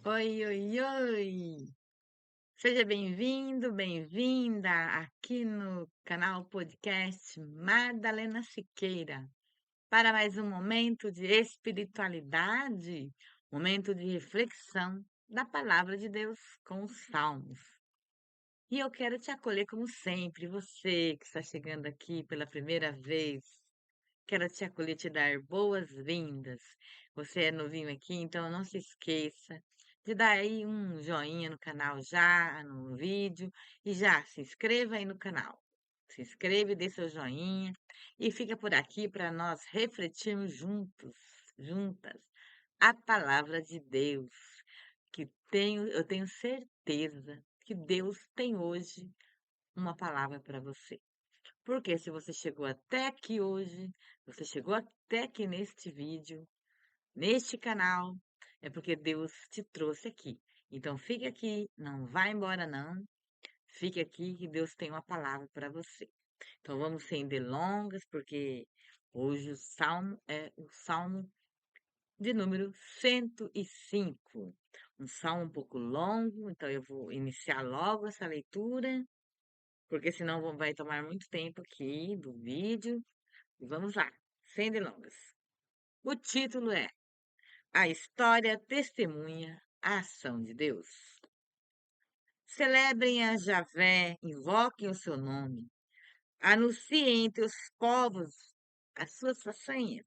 Oi, oi, oi! Seja bem-vindo, bem-vinda aqui no canal podcast Madalena Siqueira para mais um momento de espiritualidade, momento de reflexão da palavra de Deus com os Salmos. E eu quero te acolher como sempre, você que está chegando aqui pela primeira vez. Quero te acolher, te dar boas-vindas. Você é novinho aqui, então não se esqueça de dar aí um joinha no canal já, no vídeo, e já se inscreva aí no canal. Se inscreve, dê seu joinha e fica por aqui para nós refletirmos juntos, juntas, a palavra de Deus, eu tenho certeza que Deus tem hoje uma palavra para você. Porque se você chegou até aqui hoje, você chegou até aqui neste vídeo, neste canal, é porque Deus te trouxe aqui. Então fique aqui, não vá embora não. Fique aqui que Deus tem uma palavra para você. Então vamos sem delongas, porque hoje o salmo é o salmo de número 105. Um salmo um pouco longo, então eu vou iniciar logo essa leitura, porque senão vai tomar muito tempo aqui do vídeo. E vamos lá, sem delongas. O título é A História Testemunha a Ação de Deus. Celebrem a Javé, invoquem o seu nome, anunciem entre os povos as suas façanhas,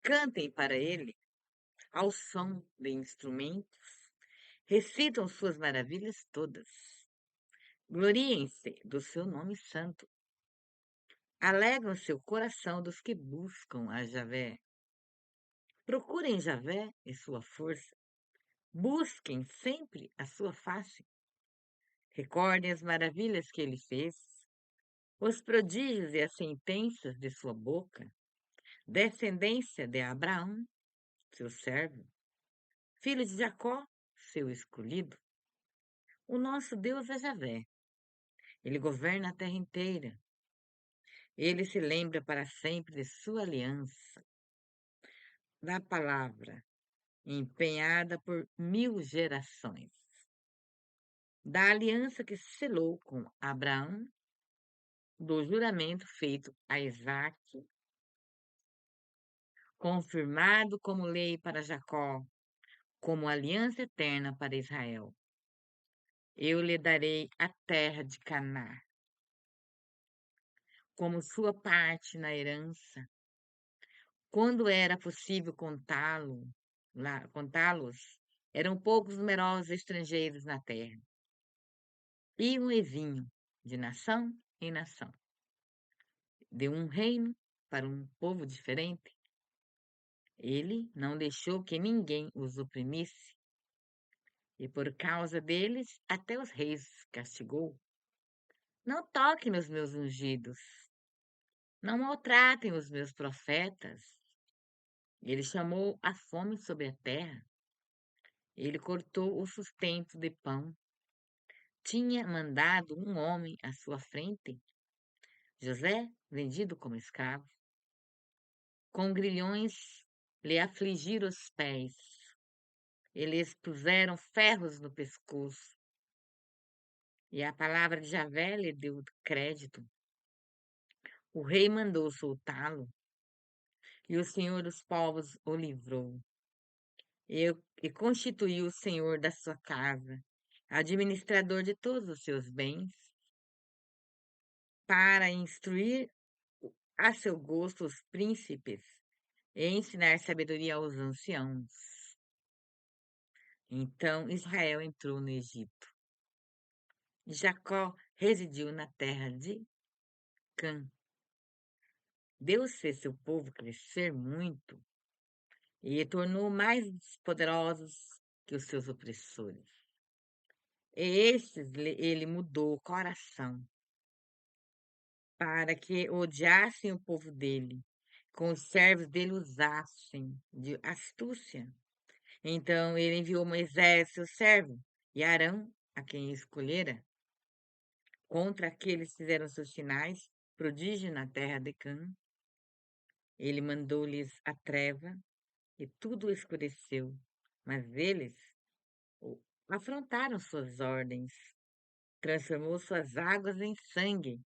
cantem para ele ao som de instrumentos, recitam suas maravilhas todas. Gloriem-se do seu nome santo. Alegram seu coração dos que buscam a Javé. Procurem Javé e sua força. Busquem sempre a sua face. Recordem as maravilhas que ele fez, os prodígios e as sentenças de sua boca, descendência de Abraão, seu servo, filho de Jacó, seu escolhido. O nosso Deus é Javé. Ele governa a terra inteira. Ele se lembra para sempre de sua aliança, da palavra empenhada por 1000 gerações, da aliança que selou com Abraão, do juramento feito a Isaque, confirmado como lei para Jacó, como aliança eterna para Israel. Eu lhe darei a terra de Canaã, como sua parte na herança. Quando era possível contá-los, eram poucos numerosos estrangeiros na terra. Iam e vinham, de nação em nação, de um reino para um povo diferente. Ele não deixou que ninguém os oprimisse, e por causa deles até os reis castigou. Não toquem nos meus ungidos, não maltratem os meus profetas. Ele chamou a fome sobre a terra, ele cortou o sustento de pão. Tinha mandado um homem à sua frente, José, vendido como escravo. Com grilhões lhe afligiram os pés, eles puseram ferros no pescoço, e a palavra de Javé lhe deu crédito. O rei mandou soltá-lo, e o Senhor dos povos o livrou. E constituiu o Senhor da sua casa, administrador de todos os seus bens, para instruir a seu gosto os príncipes e ensinar sabedoria aos anciãos. Então Israel entrou no Egito. Jacó residiu na terra de Cã. Deus fez seu povo crescer muito e tornou mais poderosos que os seus opressores. E estes ele mudou o coração para que odiassem o povo dele, com os servos dele usassem de astúcia. Então ele enviou Moisés, seu servo, e Arão, a quem escolhera, contra aqueles que fizeram seus sinais, prodígio na terra de Cã. Ele mandou-lhes a treva e tudo escureceu, mas eles afrontaram suas ordens, transformou suas águas em sangue,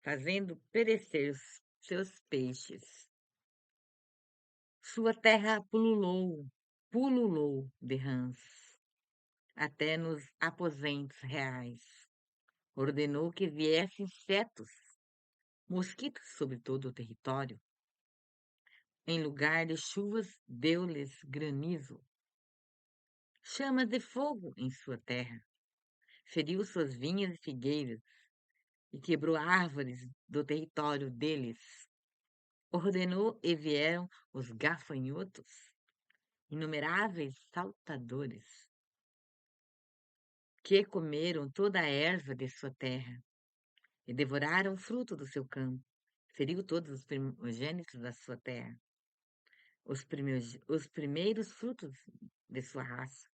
fazendo perecer os seus peixes. Sua terra pululou de rãs, até nos aposentos reais. Ordenou que viessem insetos, mosquitos sobre todo o território. Em lugar de chuvas, deu-lhes granizo, chamas de fogo em sua terra. Feriu suas vinhas e figueiras e quebrou árvores do território deles. Ordenou e vieram os gafanhotos, inumeráveis saltadores, que comeram toda a erva de sua terra e devoraram o fruto do seu campo. Feriu todos os primogênitos da sua terra, os primeiros frutos de sua raça.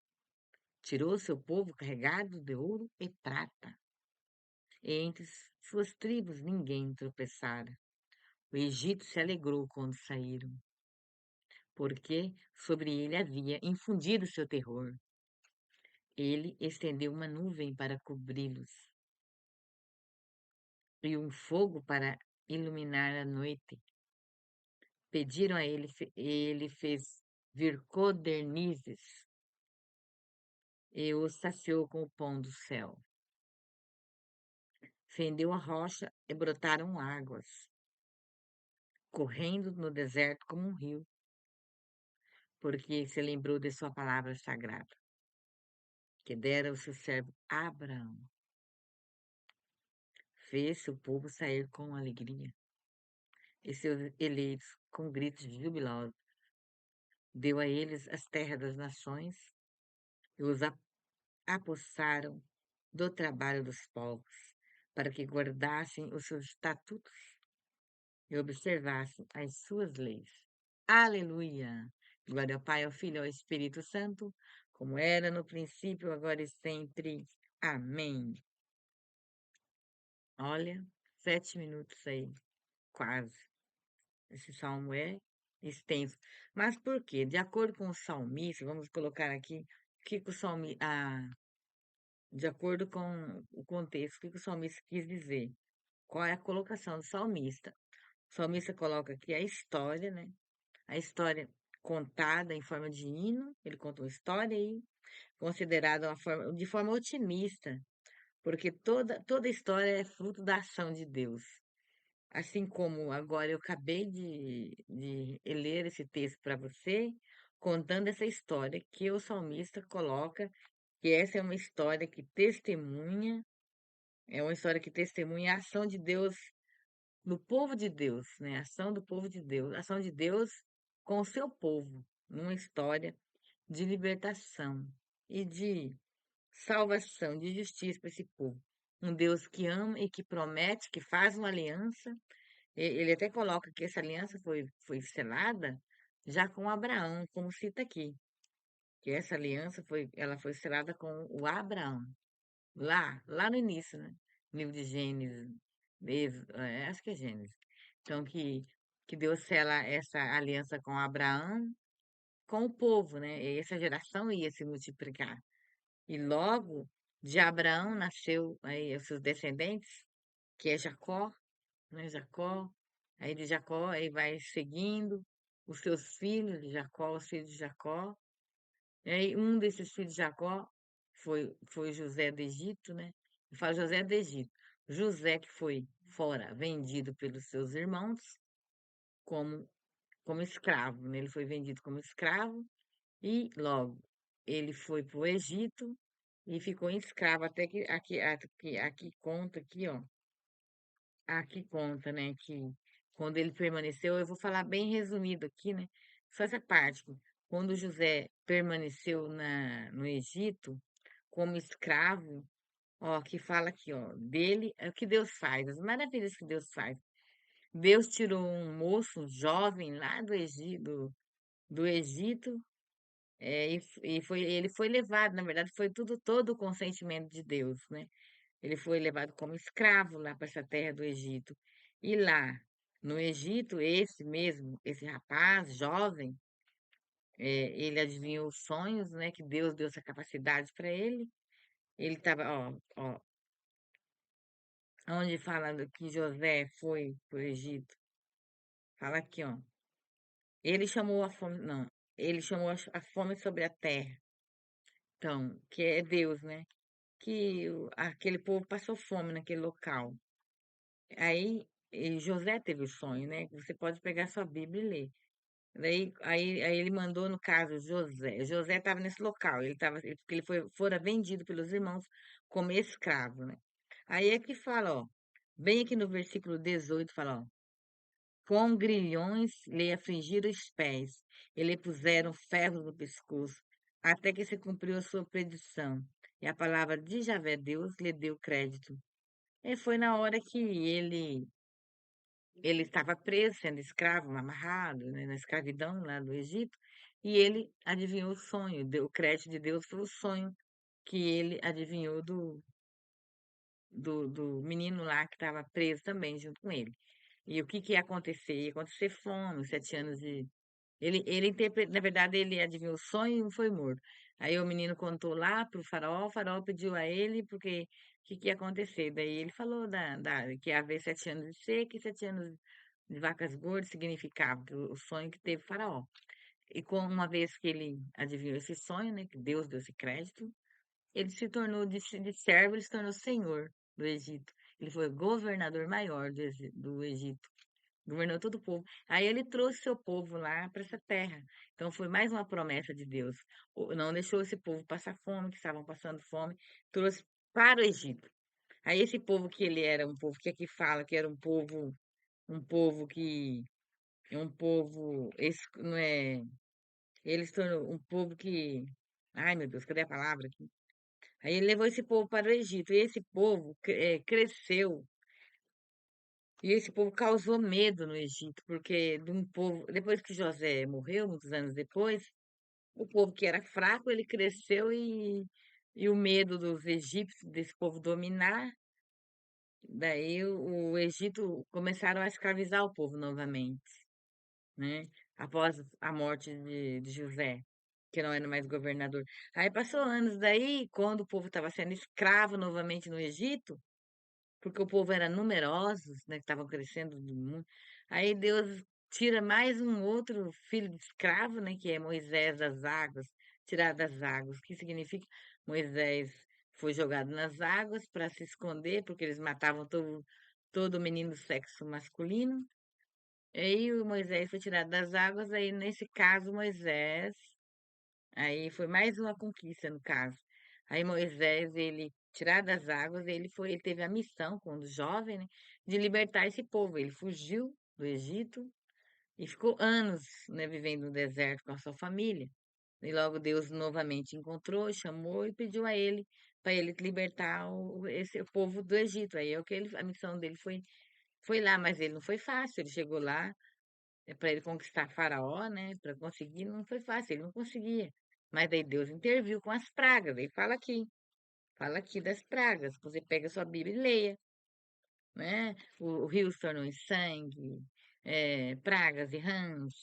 Tirou seu povo carregado de ouro e prata. E entre suas tribos ninguém tropeçara. O Egito se alegrou quando saíram, porque sobre ele havia infundido seu terror. Ele estendeu uma nuvem para cobri-los e um fogo para iluminar a noite. Pediram a ele, ele fez vir codernizes e os saciou com o pão do céu. Fendeu a rocha e brotaram águas, correndo no deserto como um rio, porque se lembrou de sua palavra sagrada, que dera ao seu servo Abraão. Fez seu povo sair com alegria, e seus eleitos com gritos jubilosos. Deu a eles as terras das nações e os apossaram do trabalho dos povos, para que guardassem os seus estatutos e observassem as suas leis. Aleluia! Glória ao Pai, ao Filho e ao Espírito Santo, como era no princípio, agora e sempre. Amém. Olha, 7 minutos aí, quase. Esse salmo é extenso. Mas por quê? De acordo com o salmista, vamos colocar aqui o que, que o salmista, de acordo com o contexto, o que, que o salmista quis dizer. Qual é a colocação do salmista? O salmista coloca aqui a história, né? A história contada em forma de hino, ele conta uma história aí, considerada de forma otimista, porque toda história é fruto da ação de Deus. Assim como agora eu acabei de ler esse texto para você, contando essa história que o salmista coloca, que essa é uma história que testemunha a ação de Deus no povo de Deus, né? A ação do povo de Deus, a ação de Deus com o seu povo, numa história de libertação e de salvação, de justiça para esse povo. Um Deus que ama e que promete, que faz uma aliança. Ele até coloca que essa aliança foi selada já com Abraão, como cita aqui, que essa aliança ela foi selada com o Abraão, lá no início, né? No livro de Gênesis, acho que é Gênesis. Então, que Deus sela essa aliança com Abraão, com o povo, né? E essa geração ia se multiplicar. E logo de Abraão nasceu aí os seus descendentes, que é Jacó, né? Jacó, aí de Jacó aí vai seguindo os seus filhos de Jacó, os filhos de Jacó. E aí um desses filhos de Jacó foi José do Egito, né? Eu falo José do Egito. José que foi fora, vendido pelos seus irmãos como como escravo, né? Ele foi vendido como escravo e logo ele foi para o Egito e ficou escravo até que aqui conta aqui, ó. Aqui conta, né, que quando ele permaneceu, eu vou falar bem resumido aqui, né? Só essa parte. Quando José permaneceu no Egito como escravo, ó, que fala aqui, ó, dele é o que Deus faz, as maravilhas que Deus faz. Deus tirou um moço, um jovem lá do Egito, ele foi levado, na verdade, foi tudo todo o consentimento de Deus, né? Ele foi levado como escravo lá para essa terra do Egito. E lá, no Egito, esse rapaz jovem, ele adivinhou os sonhos, né, que Deus deu essa capacidade para ele. Ele estava, ó, onde fala que José foi para o Egito, fala aqui, ó. Ele chamou a fome, não, ele chamou a fome sobre a terra. Então, que é Deus, né? Que aquele povo passou fome naquele local. Aí José teve o sonho, né? Você pode pegar sua Bíblia e ler. Aí ele mandou, no caso, José. José estava nesse local, porque ele fora vendido pelos irmãos como escravo, né? Aí é que fala, ó, bem aqui no versículo 18, fala, ó, com grilhões lhe afligiram os pés, e lhe puseram ferros no pescoço, até que se cumpriu a sua predição. E a palavra de Javé Deus lhe deu crédito. E foi na hora que ele estava preso, sendo escravo, amarrado, né, na escravidão lá do Egito, e ele adivinhou o sonho. O crédito de Deus foi o sonho que ele adivinhou do menino lá que estava preso também junto com ele. E o que que ia acontecer? Ia acontecer fome, 7 anos de. Na verdade, ele adivinhou o sonho e não foi morto. Aí o menino contou lá pro faraó, o faraó pediu a ele porque o que que ia acontecer. Daí ele falou que ia haver 7 anos de seca e 7 anos de vacas gordas significava que o sonho que teve o faraó. E com uma vez que ele adivinhou esse sonho, né, que Deus deu esse crédito, ele se tornou de servo, ele se tornou senhor do Egito. Ele foi governador maior do Egito. Governou todo o povo. Aí ele trouxe seu povo lá para essa terra. Então foi mais uma promessa de Deus. Não deixou esse povo passar fome, que estavam passando fome, trouxe para o Egito. Aí esse povo que ele era um povo que aqui fala que era um povo que um povo, esse não é, ele se tornou um povo que, ai meu Deus, cadê a palavra aqui? Aí ele levou esse povo para o Egito, e esse povo cresceu, e esse povo causou medo no Egito, porque de um povo, depois que José morreu, muitos anos depois, o povo que era fraco, ele cresceu e o medo dos egípcios, desse povo dominar, daí o Egito começaram a escravizar o povo novamente, né? Após a morte de José, que não era mais governador. Aí passou anos daí, quando o povo estava sendo escravo novamente no Egito, porque o povo era numerosos, né, que estavam crescendo do mundo. Aí Deus tira mais um outro filho de escravo, né, que é Moisés das águas, tirar das águas. O que significa? Moisés foi jogado nas águas para se esconder, porque eles matavam todo menino do sexo masculino. Aí o Moisés foi tirado das águas, aí nesse caso Moisés, aí foi mais uma conquista no caso. Aí Moisés, ele tirado das águas, ele teve a missão, quando jovem, né, de libertar esse povo. Ele fugiu do Egito e ficou anos, né, vivendo no deserto com a sua família. E logo Deus novamente encontrou, chamou e pediu a ele para ele libertar esse povo do Egito. Aí é o que a missão dele foi lá, mas ele não foi fácil. Ele chegou lá, para ele conquistar Faraó, né? Para conseguir, não foi fácil, ele não conseguia. Mas daí Deus interviu com as pragas. Aí fala aqui das pragas. Você pega a sua Bíblia e leia, né? O rio se tornou em sangue, pragas e rãs.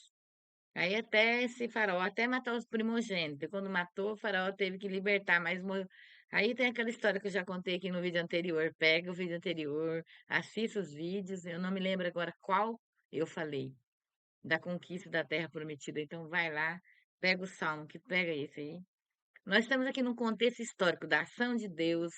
Aí até esse faraó, até matar os primogênitos. E quando matou, o faraó teve que libertar, mas morreu. Aí tem aquela história que eu já contei aqui no vídeo anterior. Pega o vídeo anterior, assista os vídeos. Eu não me lembro agora qual eu falei da conquista da terra prometida. Então vai lá, pega o salmo, que pega esse aí. Nós estamos aqui num contexto histórico da ação de Deus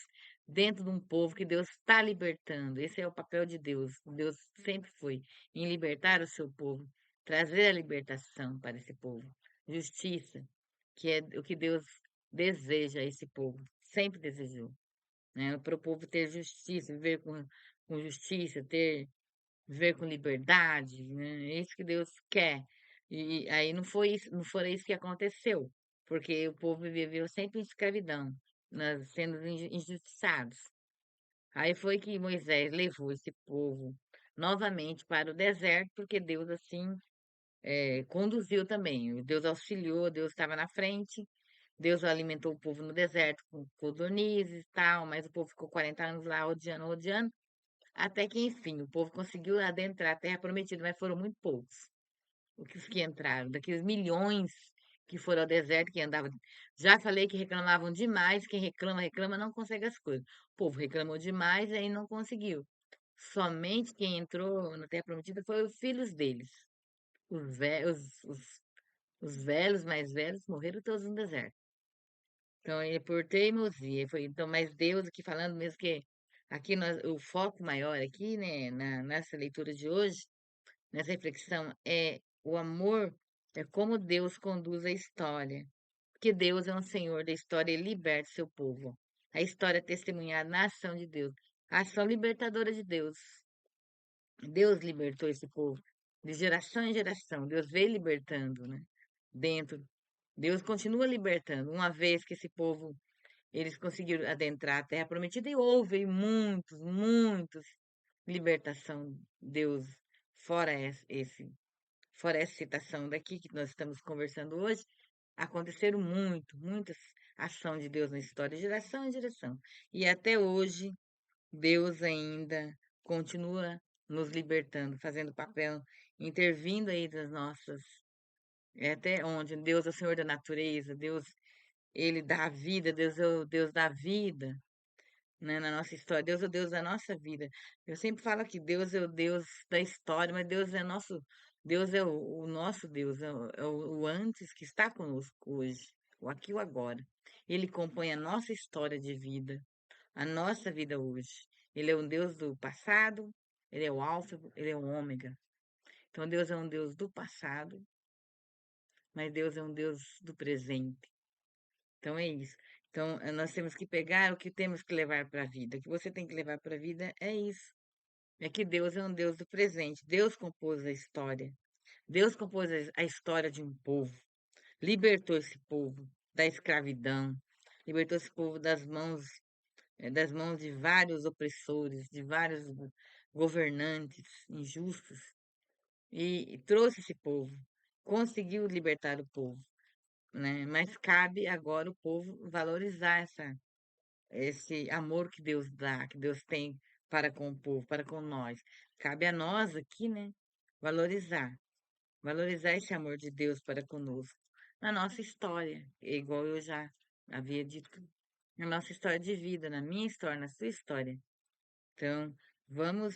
dentro de um povo que Deus está libertando. Esse é o papel de Deus. Deus sempre foi em libertar o seu povo, trazer a libertação para esse povo. Justiça, que é o que Deus deseja a esse povo, sempre desejou, né? Para o povo ter justiça, viver com justiça, viver com liberdade, né? É isso que Deus quer. E aí não foi isso que aconteceu, porque o povo viveu sempre em escravidão, sendo injustiçados. Aí foi que Moisés levou esse povo novamente para o deserto, porque Deus assim conduziu também. Deus auxiliou, Deus estava na frente. Deus alimentou o povo no deserto com codornizes e tal, mas o povo ficou 40 anos lá odiando, odiando. Até que, enfim, o povo conseguiu adentrar a Terra Prometida, mas foram muito poucos os que entraram. Daqueles milhões que foram ao deserto, que andava. Já falei que reclamavam demais, quem reclama, reclama, não consegue as coisas. O povo reclamou demais, aí não conseguiu. Somente quem entrou na Terra Prometida foi os filhos deles. Os, ve os velhos, mais velhos, morreram todos no deserto. Então, ele por teimosia, foi, então, mas Deus aqui falando mesmo que aqui o foco maior aqui, né, nessa leitura de hoje, nessa reflexão, é o amor, é como Deus conduz a história. Porque Deus é um Senhor da história e liberta seu povo. A história é testemunhada na ação de Deus, a ação libertadora de Deus. Deus libertou esse povo de geração em geração. Deus veio libertando, né? Dentro. Deus continua libertando. Uma vez que esse povo eles conseguiram adentrar a Terra Prometida e houve muitos libertação. Deus, fora fora essa citação daqui que nós estamos conversando hoje, aconteceram muitas ação de Deus na história, de geração em geração. E até hoje, Deus ainda continua nos libertando, fazendo papel, intervindo aí das nossas, é até onde Deus é o Senhor da natureza, Deus, ele dá a vida, Deus é o Deus da vida, né, na nossa história. Deus é o Deus da nossa vida. Eu sempre falo que Deus é o Deus da história, mas Deus é nosso, Deus é o nosso Deus, o antes que está conosco hoje, o aqui e o agora. Ele compõe a nossa história de vida, a nossa vida hoje. Ele é um Deus do passado, ele é o alfa, ele é o ômega. Então Deus é um Deus do passado, mas Deus é um Deus do presente. Então é isso. Então nós temos que pegar o que temos que levar para a vida. O que você tem que levar para a vida é isso. É que Deus é um Deus do presente. Deus compôs a história. Deus compôs a história de um povo. Libertou esse povo da escravidão. Libertou esse povo das mãos de vários opressores, de vários governantes injustos. E trouxe esse povo. Conseguiu libertar o povo, né? Mas cabe agora o povo valorizar esse amor que Deus dá, que Deus tem para com o povo, para com nós. Cabe a nós aqui, né, valorizar, valorizar esse amor de Deus para conosco, na nossa história, igual eu já havia dito, na nossa história de vida, na minha história, na sua história. Então, vamos,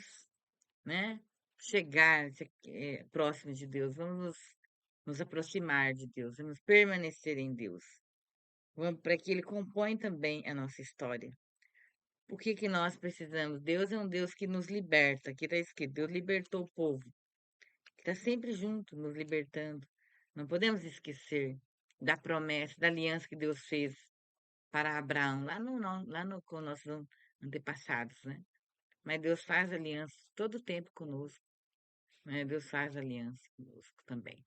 né, chegar próximos de Deus, vamos nos aproximar de Deus, vamos permanecer em Deus. Vamos para que Ele compõe também a nossa história. O que que nós precisamos? Deus é um Deus que nos liberta. Aqui está escrito, Deus libertou o povo. Está sempre junto, nos libertando. Não podemos esquecer da promessa, da aliança que Deus fez para Abraão, com nossos antepassados, né? Mas Deus faz aliança todo o tempo conosco, né? Deus faz aliança conosco também.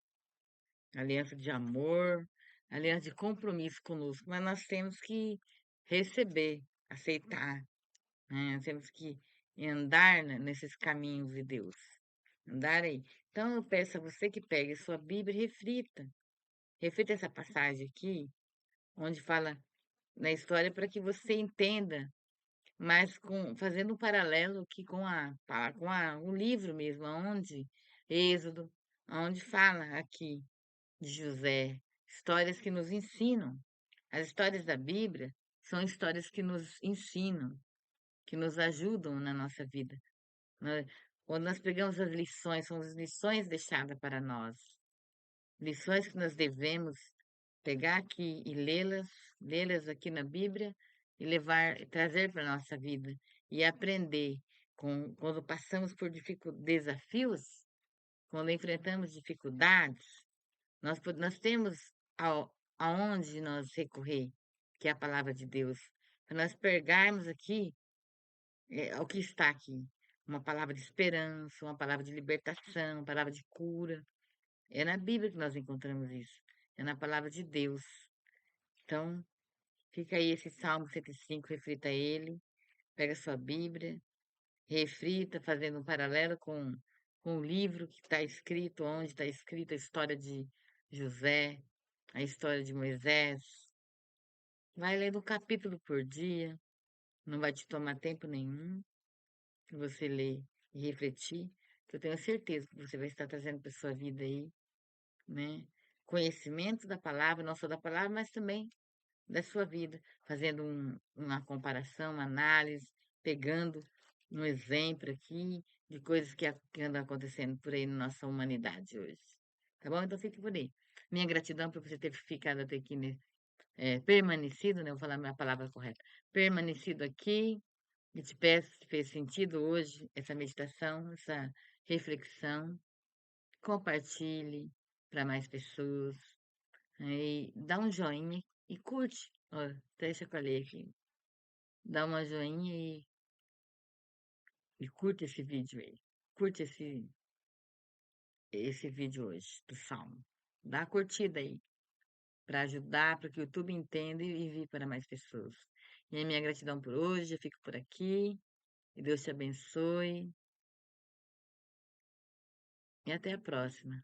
Aliança de amor, aliança de compromisso conosco. Mas nós temos que receber, aceitar, né? Temos que andar nesses caminhos de Deus. Andar aí. Então eu peço a você que pegue sua Bíblia e reflita. Reflita essa passagem aqui, onde fala na história para que você entenda, mas fazendo um paralelo aqui o livro mesmo, onde Êxodo, onde fala aqui de José, histórias que nos ensinam. As histórias da Bíblia são histórias que nos ensinam, que nos ajudam na nossa vida. Quando nós pegamos as lições, são as lições deixadas para nós. Lições que nós devemos pegar aqui e lê-las aqui na Bíblia e trazer para a nossa vida e aprender quando passamos por desafios, quando enfrentamos dificuldades, nós temos aonde nós recorrer, que é a palavra de Deus. Para nós pegarmos aqui o que está aqui. Uma palavra de esperança, uma palavra de libertação, uma palavra de cura. É na Bíblia que nós encontramos isso. É na palavra de Deus. Então, fica aí esse Salmo 105, reflita ele, pega sua Bíblia, reflita, fazendo um paralelo com o livro que está escrito, onde está escrita a história de José, a história de Moisés. Vai lendo um capítulo por dia, não vai te tomar tempo nenhum. Que você ler e refletir, que eu tenho certeza que você vai estar trazendo para sua vida aí, né? conhecimento da palavra, não só da palavra, mas também da sua vida, fazendo uma comparação, uma análise, pegando um exemplo aqui de coisas que andam acontecendo por aí na nossa humanidade hoje. Tá bom? Então fique por aí. Minha gratidão por você ter ficado até aqui, né, permanecido, né? Vou falar a palavra correta. Permanecido aqui. E te peço se fez sentido hoje essa meditação, essa reflexão. Compartilhe para mais pessoas. Aí dá um joinha e curte. Ó, até chacoalhei aqui. Dá uma joinha e curte esse vídeo aí. Curte esse vídeo hoje do Salmo. Dá a curtida aí para ajudar, para que o YouTube entenda e envie para mais pessoas. E a minha gratidão por hoje, eu fico por aqui. Que Deus te abençoe e até a próxima.